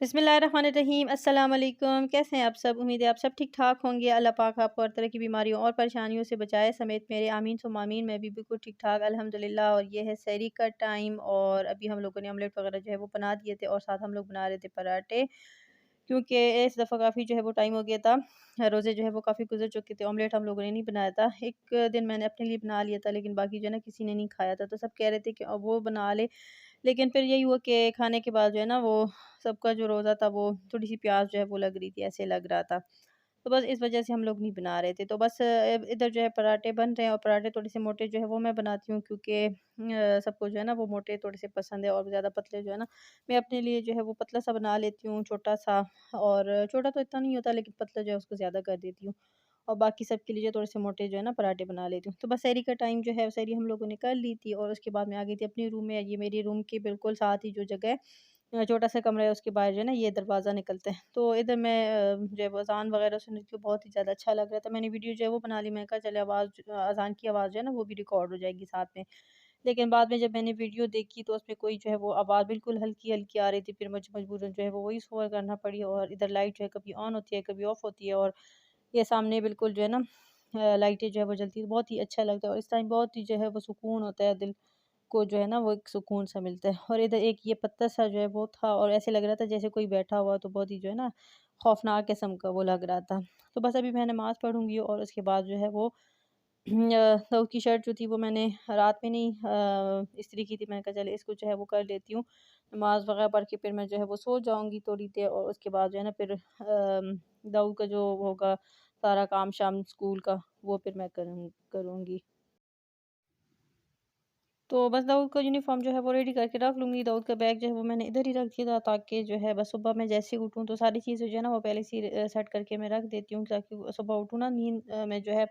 बिस्मिल्लाहिर्रहमानिर्रहीम अस्सलाम वालेकुम। कैसे हैं आप सब? उम्मीद है आप सब ठीक ठाक होंगे। अल्लाह पाक आपको हर तरह की बीमारियों और परेशानियों से बचाए समेत मेरे आमीन सुम्मा आमीन। मैं भी बिल्कुल ठीक ठाक अल्हम्दुलिल्लाह। और ये है सहरी का टाइम और अभी हम लोगों ने ऑमलेट वगैरह जो है वो बना दिए थे और साथ हम लोग बना रहे थे पराठे, क्योंकि इस दफ़ा काफ़ी जो है वो टाइम हो गया था। रोज़े जो है वो काफ़ी गुजर चुके थे। ऑमलेट हम लोगों ने नहीं बनाया था। एक दिन मैंने अपने लिए बना लिया था, लेकिन बाकी जो है ना किसी ने नहीं खाया था, तो सब कह रहे थे कि अब वो बना ले। लेकिन फिर यही हुआ कि खाने के बाद जो है ना वो सबका जो रोज़ा था वो थोड़ी-सी प्यास जो है वो लग रही थी, ऐसे लग रहा था। तो बस इस वज़ह से हम लोग नहीं बना रहे थे। तो बस इधर जो है पराठे बन रहे हैं और पराठे थोड़े-से मोटे जो है वो मैं बनाती हूँ, क्योंकि सबको जो है ना वो मोटे थोड़े-से पसंद है और ज़्यादा पतले जो है ना मैं अपने लिए जो है वो पतला-सा बना लेती हूँ, छोटा-सा। और छोटा तो इतना नहीं होता, लेकिन पतला जो है उसको ज़्यादा कर देती हूँ। और बाकी सबके लिए जो थोड़े-से मोटे जो है ना पराठे बना लेती हूँ। तो बस सहरी का टाइम जो है सहरी हम लोगों ने कर ली थी और उसके बाद मैं आ गई थी अपने रूम में। ये मेरे रूम के बिल्कुल साथ ही जो जगह है, छोटा-सा कमरा है, उसके बाहर जो है ना ये दरवाज़ा निकलता है। तो इधर मैं जो है वो अज़ान वग़ैरह सुन रही थी, बहुत ही ज़्यादा अच्छा लग रहा था। मैंने वीडियो जो है वो बना ली। मैंने कहा चले अज़ान की आवाज़ जो है ना वो भी रिकॉर्ड हो जाएगी साथ में। लेकिन बाद में जब मैंने वीडियो देखी तो उसमें कोई जो है वो आवाज़ बिल्कुल हल्की-हल्की आ रही थी। फिर मुझे मजबूरन जो है वो वॉइस ओवर करना पड़ी और इधर लाइट जो है कभी ऑन होती है, कभी ऑफ होती है और ये सामने बिल्कुल जो है ना लाइटें जो है वो जलती है, बहुत ही अच्छा लगता है और इस टाइम बहुत ही जो है वो सुकून होता है, दिल को जो है ना वो एक सुकून सा मिलता है। और इधर एक ये पत्थर सा जो है वो था और ऐसे लग रहा था जैसे कोई बैठा हुआ, तो बहुत ही जो है ना खौफनाक किस्म का वो लग रहा था। तो बस अभी मैं नमाज़ पढ़ूँगी और उसके बाद जो है वो दाऊद की शर्ट जो थी वो मैंने रात में नहीं इस्त्री की थी। मैंने कहा चले इसको जो है वो कर लेती हूँ। नमाज़ वग़ैरह पढ़ के फिर मैं जो है वो सो जाऊँगी थोड़ी देर और उसके बाद जो है ना फिर दाऊद का जो होगा सारा काम शाम स्कूल का, वो फिर मैं करूँगी। तो बस दाऊद का यूनिफ़ॉर्म जो है वो रेडी करके रख लूँगी। दाऊद का बैग जो है वो मैंने इधर ही रख दिया था, ताकि जो है बस सुबह मैं जैसे ही उठूँ तो सारी चीज़ें जो है ना वो पहले से ही सेट करके मैं रख देती हूँ, ताकि सुबह उठूँ ना नींद में जो है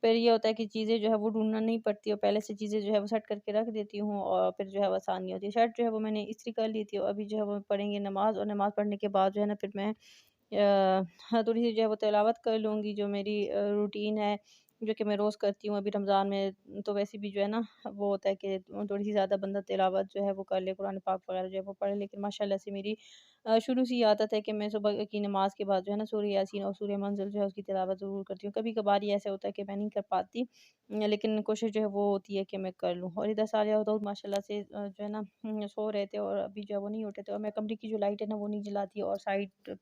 फिर ये होता है कि चीज़ें जो है वो ढूँढना नहीं पड़ती और पहले से चीज़ें जो है वो सेट करके रख देती हूँ और फिर जो है वो आसानी होती है। शर्ट जो है वो मैंने इस्त्री कर ली थी और अभी जो है वो पढ़ेंगे नमाज़ और नमाज़ पढ़ने के बाद जो है ना फिर मैं हाँ, थोड़ी-सी जो है वो तिलावत कर लूँगी, जो मेरी रूटीन है, जो कि मैं रोज़ करती हूँ। अभी रमज़ान में तो वैसे भी जो है ना वो होता है कि थोड़ी-सी ज़्यादा बंदा तिलावत जो है वो कर ले, कुरान पाक वगैरह जो है वो पढ़े। लेकिन माशाल्लाह से मेरी शुरू से ही आदत है कि मैं सुबह की नमाज़ के बाद जो है ना सूरह यासीन और सूरह मंज़िल जो है उसकी तिलावत ज़रूर करती हूँ। कभी-कभार ये ऐसा होता है कि मैं नहीं कर पाती, लेकिन कोशिश जो है वो होती है कि मैं कर लूँ। और इधर सारे दाऊद माशाल्लाह से जो है ना सो रहे थे और अभी जो है वो नहीं उठे थे और मैं कमरे की जो लाइट है ना वो नहीं जलाती और साइड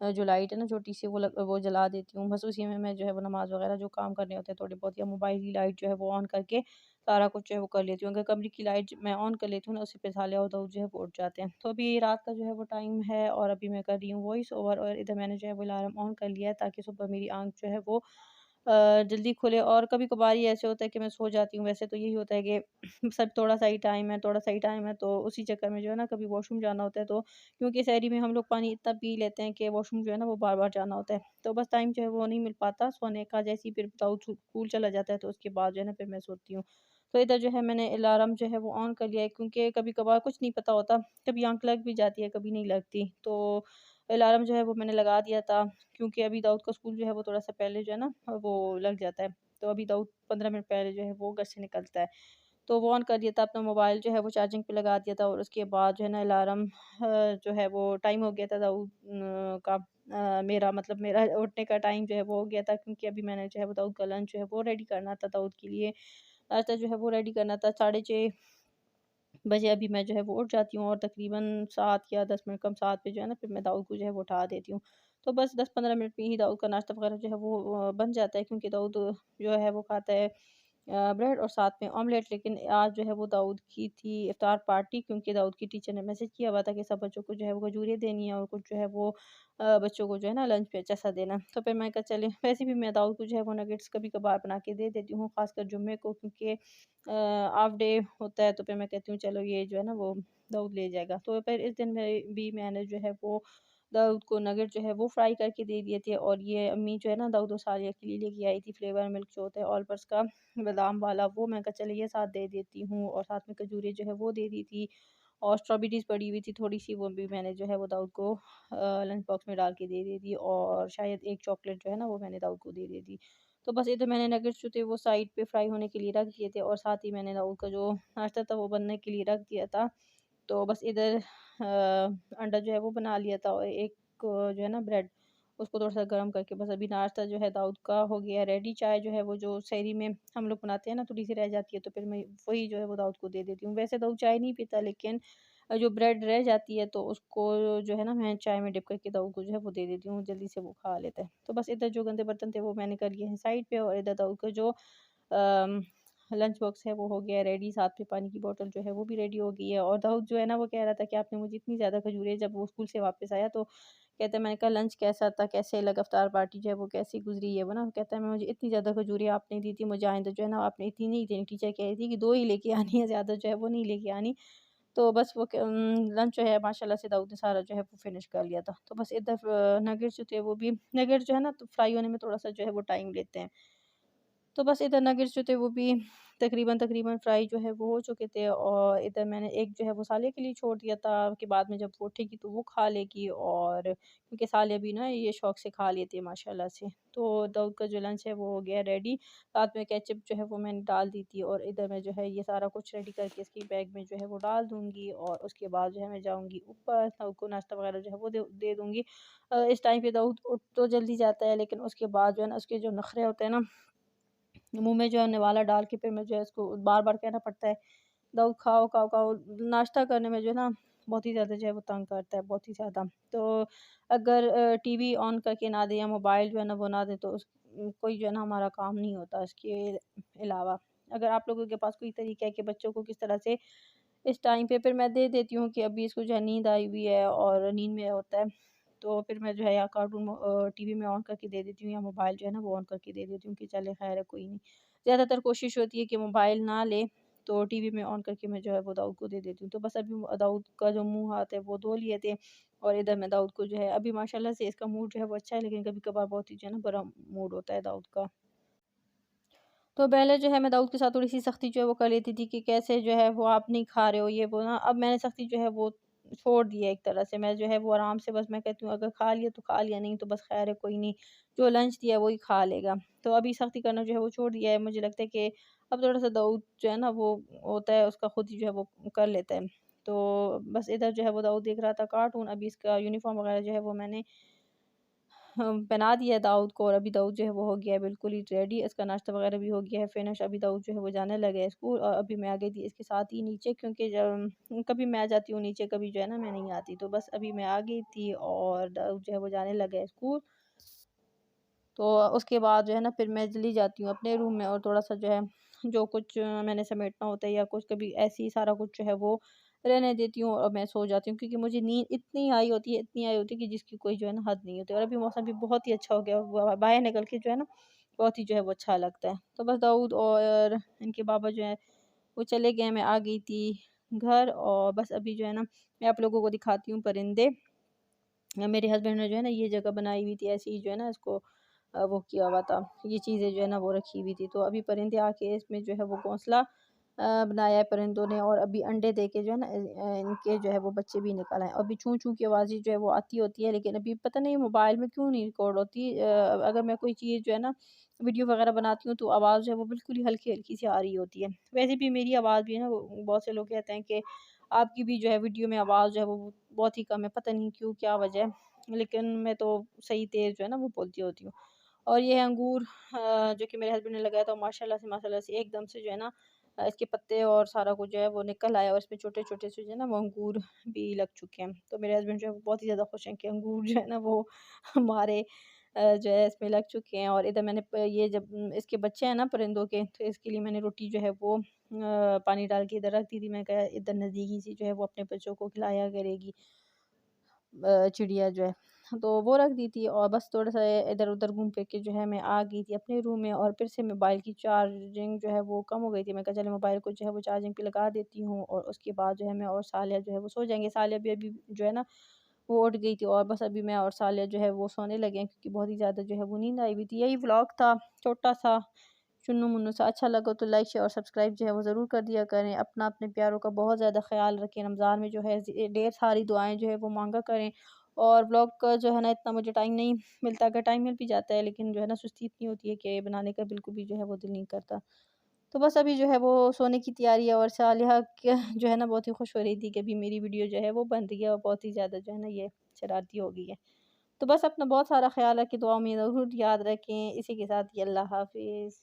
जो लाइट है ना छोटी-सी वो जला देती हूँ। बस उसी में मैं जो है वो नमाज़ वग़ैरह जो काम करने होते हैं थोड़े बहुत, या मोबाइल की लाइट जो है वो ऑन करके सारा कुछ जो है वो कर लेती हूँ। अगर कमरे की लाइट मैं ऑन कर लेती हूँ ना, उसी पे साले और दाऊद जो है वो उठ जाते हैं। तो अभी रात का जो है वो टाइम है और अभी मैं कर रही हूँ वॉइस ओवर और इधर मैंने जो है वो अलार्म ऑन कर लिया है, ताकि सुबह मेरी आँख जो है वो जल्दी खुले। और कभी-कभार ही ऐसे होता है कि मैं सो जाती हूँ। वैसे तो यही होता है कि सब थोड़ा-सा ही टाइम है, तो उसी चक्कर में जो है ना कभी वॉशरूम जाना होता है, तो क्योंकि शहरी में हम लोग पानी इतना पी लेते हैं कि वॉशरूम जो है ना वो बार-बार जाना होता है। तो बस टाइम जो है वो नहीं मिल पाता सोने का। जैसे ही फिर दाऊद स्कूल चला जाता है तो उसके बाद जो है ना फिर मैं सोती हूँ। तो इधर जो है मैंने अलार्म जो है वो ऑन कर लिया है, क्योंकि कभी-कभार कुछ नहीं पता होता, कभी आँख लग भी जाती है, कभी नहीं लगती। तो अलार्म जो है वो मैंने लगा दिया था, क्योंकि अभी दाऊद का स्कूल जो है वो थोड़ा-सा पहले जो है ना वो लग जाता है। तो अभी दाऊद 15 मिनट पहले जो है वो घर से निकलता है। तो वो ऑन कर दिया था, अपना मोबाइल जो है वो चार्जिंग पे लगा दिया था और उसके बाद जो है ना अलार्म जो है वो टाइम हो गया था दाऊद का, मेरा मतलब मेरा उठने का टाइम जो है वो हो गया था, क्योंकि अभी मैंने जो है वो दाऊद का लंच जो है वो रेडी करना था दाऊद के लिए। नाश्ता जो है वो रेडी करना था। 6:30 बजे अभी मैं जो है वो उठ जाती हूँ और तकरीबन 7 या 10 मिनट कम 7 पे जो है ना फिर मैं दाऊद को जो है वो उठा देती हूँ। तो बस 10-15 मिनट में ही दाऊद का नाश्ता वग़ैरह जो है वो बन जाता है, क्योंकि दाऊद जो है वो खाता है ब्रेड और साथ में ऑमलेट। लेकिन आज जो है वो दाऊद की थी इफ्तार पार्टी, क्योंकि दाऊद की टीचर ने मैसेज किया हुआ था कि सब बच्चों को जो है वो खजूरें देनी है और कुछ जो है वो बच्चों को जो है ना लंच पे अच्छा सा देना। तो फिर मैं कहा चले, वैसे भी मैं दाऊद को जो है वो नगेट्स कभी-कभार बना के दे देती हूँ, ख़ासकर जुम्मे को, क्योंकि हाफ डे होता है। तो फिर मैं कहती हूँ चलो ये जो है ना वो दाऊद ले जाएगा। तो फिर इस दिन में भी मैंने जो है वो दाऊद को नगेट जो है वो फ्राई करके दे दिए थे और ये अम्मी जो है ना दाऊद और सालिया के लिए लेके आई थी फ्लेवर मिल्क जो होता है ऑलपर्स का बादाम वाला, वो मैं कहा चलिए साथ दे देती हूँ। और साथ में खजूरें जो है वो दे दी थी और स्ट्रॉबेरीज़ पड़ी हुई थी थोड़ी-सी, वो भी मैंने जो है वो दाऊद को लंच बॉक्स में डाल के दे दी थी और शायद एक चॉकलेट जो है ना वो मैंने दाऊद को दे दी थी। तो बस इधर मैंने नगेट्स जो थे वो साइड पे फ्राई होने के लिए रख दिए थे और साथ ही मैंने दाऊद का जो नाश्ता था वो बनने के लिए रख दिया था। तो बस इधर अंडा जो है वो बना लिया था, और एक जो है ना ब्रेड, उसको थोड़ा-सा गर्म करके बस अभी नाश्ता जो है दाऊद का हो गया रेडी। चाय जो है वो जो सहरी में हम लोग बनाते हैं ना, थोड़ी-सी रह जाती है तो फिर मैं वही जो है वो दाऊद को दे देती हूँ। वैसे दाऊद चाय नहीं पीता, लेकिन जो ब्रेड रह जाती है तो उसको जो है ना मैं चाय में डिप करके दाऊद को जो है वो दे देती हूँ, जल्दी से वो खा लेता है। तो बस इधर जो गंदे बर्तन थे वो मैंने कर लिए हैं साइड पे, और इधर दाऊद का जो अम, लंच बॉक्स है वो हो गया रेडी, साथ में पानी की बोतल जो है वो भी रेडी हो गई है। और दाऊद जो है ना वो कह रहा था कि आपने मुझे इतनी ज़्यादा खजूरें, जब वो स्कूल से वापस आया तो कहता है, मैंने कहा लंच कैसा था, कैसे लगा, इफ्तार पार्टी जो है वो कैसी गुज़री है वो ना? कहता है, मैं मुझे इतनी ज़्यादा खजूरें आपने दी थी, मुझे आइंदा जो है ना आपने इतनी नहीं देनी, टीचर कह रही थी कि 2 ही लेके आनी है, ज़्यादा जो है वो नहीं लेके आनी। तो बस वो लंच जो है माशाल्लाह से दाऊद ने सारा जो है वो फ़िनिश कर लिया था। तो बस इधर नगेट्स जो थे वो भी, नगेट्स जो है ना तो फ्राई होने में थोड़ा-सा जो है वो टाइम लेते हैं। तो बस इधर नगेट्स जो थे वो भी तकरीबन फ्राई जो है वो हो चुके थे, और इधर मैंने एक जो है वो सालिया के लिए छोड़ दिया था कि बाद में जब वो उठेगी तो वो खा लेगी, और क्योंकि सालिया भी ना ये शौक से खा लेती है माशाल्लाह से। तो दाऊद का जो लंच है वो हो गया रेडी, साथ में केचप जो है वो मैंने डाल दी थी, और इधर मैं जो है ये सारा कुछ रेडी करके इसकी बैग में जो है वो डाल दूँगी, और उसके बाद जो है मैं जाऊँगी ऊपर, दाऊद को नाश्ता वगैरह जो है वो दे दे दूँगी। इस टाइम पे दाऊद उठ तो जल्दी जाता है, लेकिन उसके बाद जो है ना उसके जो नखरे होते हैं ना, मुँह में जो है निवाला डाल के फिर मुझे इसको बार-बार कहना पड़ता है, "दाऊद खाओ, खाओ, खाओ।" नाश्ता करने में जो है ना बहुत ही ज़्यादा जो है वो तंग करता है, बहुत ही ज़्यादा। तो अगर टीवी ऑन करके ना दें या मोबाइल जो है ना वो ना दें, तो कोई जो है ना हमारा काम नहीं होता इसके अलावा। अगर आप लोगों के पास कोई तरीका है कि बच्चों को किस तरह से इस टाइम पे फिर मैं दे देती हूँ कि अभी इसको जो है नींद आई हुई है और नींद में होता है, तो फिर मैं जो है या कार्टून टीवी में ऑन करके दे देती हूँ, या मोबाइल जो है ना वो ऑन करके दे देती हूँ कि चले ख़ैर है कोई नहीं। ज़्यादातर कोशिश होती है कि मोबाइल ना ले, तो टीवी में ऑन करके मैं जो है वो दाऊद को दे देती हूँ। तो बस अभी दाऊद का जो मुँह हाथ है वो धो लिए थे, और इधर मैं दाऊद को जो है अभी माशाल्लाह से इसका मूड जो है वो अच्छा है, लेकिन कभी-कभार बहुत ही जो है ना बुरा मूड होता है दाऊद का। तो पहले जो है मैं दाऊद के साथ थोड़ी-सी सख्ती जो है वो कर लेती थी कि कैसे जो है वो आप नहीं खा रहे हो ये वो ना, अब मैंने सख्ती जो है वो छोड़ दी है एक तरह से। मैं जो है वो आराम से बस मैं कहती हूँ, अगर खा लिया तो खा लिया, नहीं तो बस ख़ैर है कोई नहीं, जो लंच दिया है वही खा लेगा। तो अभी सख्ती करना जो है वो छोड़ दिया है। मुझे लगता है कि अब थोड़ा-सा दाऊद जो है ना वो होता है उसका खुद ही जो है वो कर लेता है। तो बस इधर जो है वो दाऊद देख रहा था कार्टून, अभी इसका यूनिफ़ॉर्म वग़ैरह जो है वो मैंने बना दिया है दाऊद को, और अभी दाऊद जो है वो हो गया है बिल्कुल ही रेडी। इसका नाश्ता वगैरह भी हो गया है फिनिश। अभी दाऊद जो है वो जाने लगा है स्कूल, और अभी मैं आ गई थी इसके साथ ही नीचे, क्योंकि जब कभी मैं आ जाती हूँ नीचे, कभी जो है ना मैं नहीं आती। तो बस अभी मैं आ गई थी, और दाऊद जो है वो जाने लगा है स्कूल। तो उसके बाद जो है ना फिर मैं चली जाती हूँ अपने रूम में, और थोड़ा-सा जो है जो कुछ मैंने समेटना होता है या कुछ, कभी ऐसे ही सारा कुछ जो है वो रहने देती हूँ, और मैं सो जाती हूँ, क्योंकि मुझे नींद इतनी आई होती है कि जिसकी कोई जो है ना हद नहीं होती। और अभी मौसम भी बहुत ही अच्छा हो गया हुआ है, बाहर निकल के जो है ना बहुत ही जो है वो अच्छा लगता है। तो बस दाऊद और इनके बाबा जो हैं वो चले गए, मैं आ गई थी घर, और बस अभी जो है ना मैं आप लोगों को दिखाती हूँ परिंदे। मेरे हस्बैंड ने जो है ना ये जगह बनाई हुई थी ऐसे ही जो है ना इसको वो किया हुआ था, ये चीज़ें जो है ना वो रखी हुई थी। तो अभी परिंदे आके इसमें जो है वो घोंसला बनाया है परिंदों ने, और अभी अंडे दे के जो है ना इनके जो है वो बच्चे भी निकल आए। अभी चूँ चूँ की आवाज़ें जो है वो आती होती है, लेकिन अभी पता नहीं मोबाइल में क्यों नहीं रिकॉर्ड होती। अगर मैं कोई चीज़ जो है ना वीडियो वगैरह बनाती हूँ तो आवाज़ जो है वो बिल्कुल ही हल्की-हल्की सी आ रही होती है। वैसे भी मेरी आवाज़ भी है ना वो, बहुत से लोग कहते हैं कि आपकी भी जो है वीडियो में आवाज़ जो है वो बहुत ही कम है, पता नहीं क्यों, क्या वजह है? लेकिन मैं तो सही तेज़ जो है ना वो बोलती होती हूँ। और ये है अंगूर, जो कि मेरे हस्बैंड ने लगाया था, माशाल्लाह से एकदम से जो है ना इसके पत्ते और सारा कुछ जो है वो निकल आया, और इसमें छोटे-छोटे से जो है ना वो अंगूर भी लग चुके हैं। तो मेरे हस्बैंड जो है वो बहुत ही ज़्यादा खुश हैं कि अंगूर जो है ना वो हमारे जो है इसमें लग चुके हैं। और इधर मैंने ये जब इसके बच्चे हैं ना परिंदों के, तो इसके लिए मैंने रोटी जो है वो पानी डाल के इधर रख दी थी। मैं कहा इधर नज़दीकी सी जो है वो अपने बच्चों को खिलाया करेगी चिड़िया जो है। तो वो रख दी थी, और बस थोड़ा-सा इधर-उधर घूम फिर के जो है मैं आ गई थी अपने रूम में, और फिर से मोबाइल की चार्जिंग जो है वो कम हो गई थी। मैं कहा चलो मोबाइल को जो है वो चार्जिंग पे लगा देती हूँ, और उसके बाद जो है मैं और सालिया जो है वो सो जाएँगे। सालिया भी अभी जो है ना वो उठ गई थी, और बस अभी मैं और सालिया जो है वो सोने लगे हैं, क्योंकि बहुत ही ज़्यादा जो है वो नींद आई हुई थी। यही व्लॉग था छोटा-सा, चुन्नू-मुन्नू सा। अच्छा लगा तो लाइक, शेयर और सब्सक्राइब जो है वो ज़रूर कर दिया करें। अपना अपने प्यारों का बहुत ज़्यादा ख़्याल रखें। रमज़ान में जो है ढेर सारी दुआएँ जो है वो मांगा करें। और व्लॉग का जो है ना इतना मुझे टाइम नहीं मिलता, अगर टाइम मिल भी जाता है, लेकिन जो है ना सुस्ती इतनी होती है कि बनाने का बिल्कुल भी जो है वो दिल नहीं करता। तो बस अभी जो है वो सोने की तैयारी है, और सालिहा क जो है ना बहुत ही खुश हो रही थी कि अभी मेरी वीडियो जो है वो बन रही है, और बहुत ही ज़्यादा जो है ना ये शरारती हो गई है। तो बस अपना बहुत सारा ख़्याल रखें, दुआ में ज़रूर याद रखें। इसी के साथ ही अल्लाह हाफ़िज़।